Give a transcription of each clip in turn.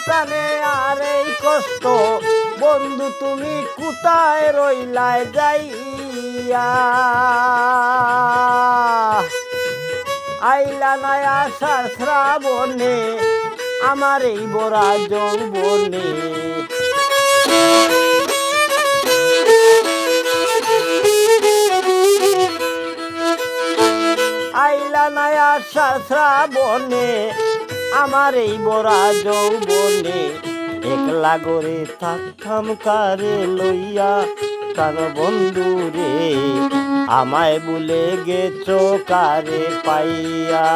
টানে আর এই কষ্ট, বন্ধু তুমি কোথায় রইলায় যাইয়া। আইলা নাই আষাঢ় শ্রাবণে আমার এই বরা যৌবনে। আইলা নাই আষাঢ় শ্রাবণে আমার এই বরা যৌবনে। একলা গরে থাকতাম কারে লইয়া প্রাণ বন্ধু রে, আমায় ভুলে গেছো কারে পাইয়া।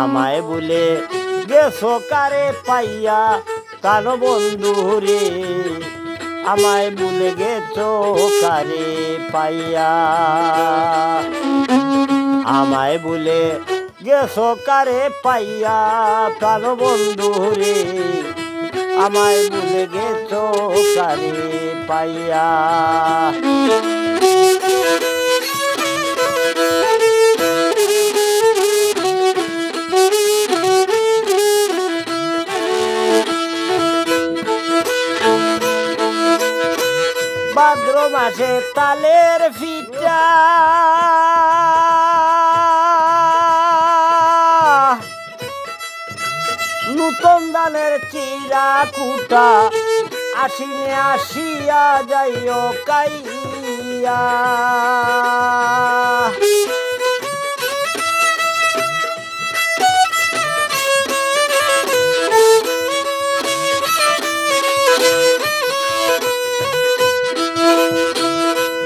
আমায় ভুলে গেছো কারে পাইয়া প্রাণ বন্ধু রে, আমায় ভুলে গেছো কারে পাইয়া। আমায় ভুলে গেছো কারে পাইয়া প্রাণ বন্ধু রে, আমায় ভুলে গেছো কারে পাইয়া। ভাদ্র মাসে তালের পিঠা, নূতন ধানের চিরা কুটা, আশিনে আসিয়া যাইও কাইয়া।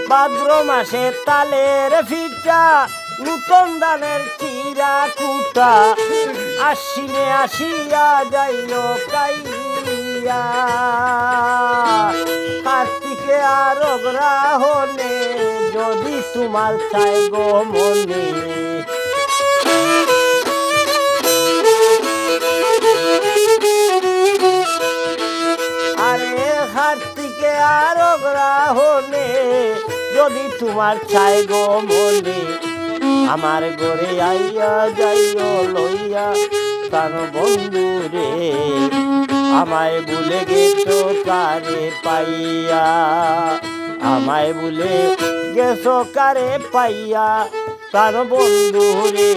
ভাদ্র মাসে তালের পিঠা, নূতন ধানের চিরা কুটা, আশ্বিনে আসিয়া যাইও কাইয়া। কার্তিকে আর অগ্রহণে যদি তোমার চাই গো মনে। আরে কার্তিকে আর অগ্রহণে যদি তোমার চাই গো মনে, আমার ঘরে আইয়া যাইও লইয়া প্রাণ বন্ধু রে, আমায় ভুলে গেছো কারে পাইয়া। আমায় ভুলে গেছো কারে পাইয়া প্রাণ বন্ধু রে,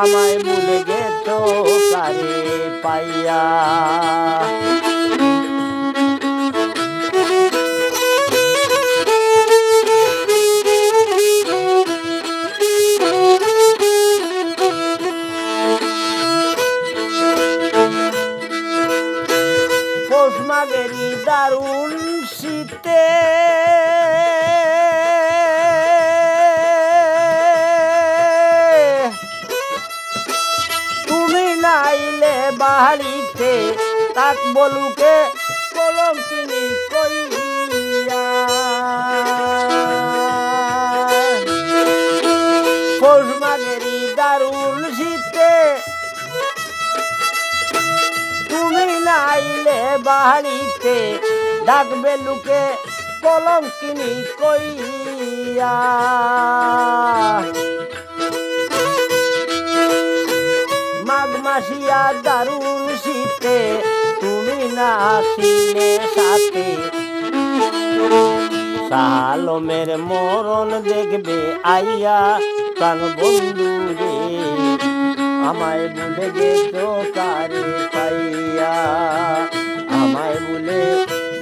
আমায় ভুলে গেছো কারে পাইয়া। মাগেরি দারুণ শীতে তুমি নাইলে বাড়িতে, তাক বলুকে কলঙ্কিনী কইয়া। পৌষ মাগেরি দারুণ শীতে তুমি নাইলে বাড়িতে, ডাকবে লুকে কলঙ্কিনী কইয়া। মাঘ মাসিয়া দারুণ শীতে তুমি না আসিলে সাথে, সালমের মরণ দেখবে আইয়া প্রাণ বন্ধু রে, আমায় ভুলে গেছো কারে পাইয়া। আমায় ভুলে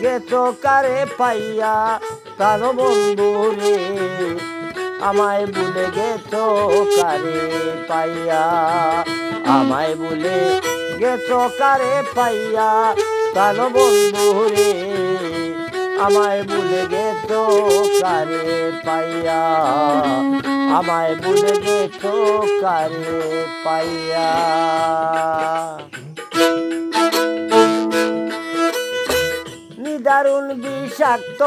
গেছো কারে পাইয়া প্রাণ বন্ধু রে, আমায় ভুলে গেছো কারে পাইয়া। আমায় ভুলে গেছো কারে পাইয়া প্রাণ বন্ধু রে, আমায় ভুলে গেছো কারে পাইয়া। আমায় ভুলে গেছো কারে পাইয়া। নিদারুণ বিষাক্ত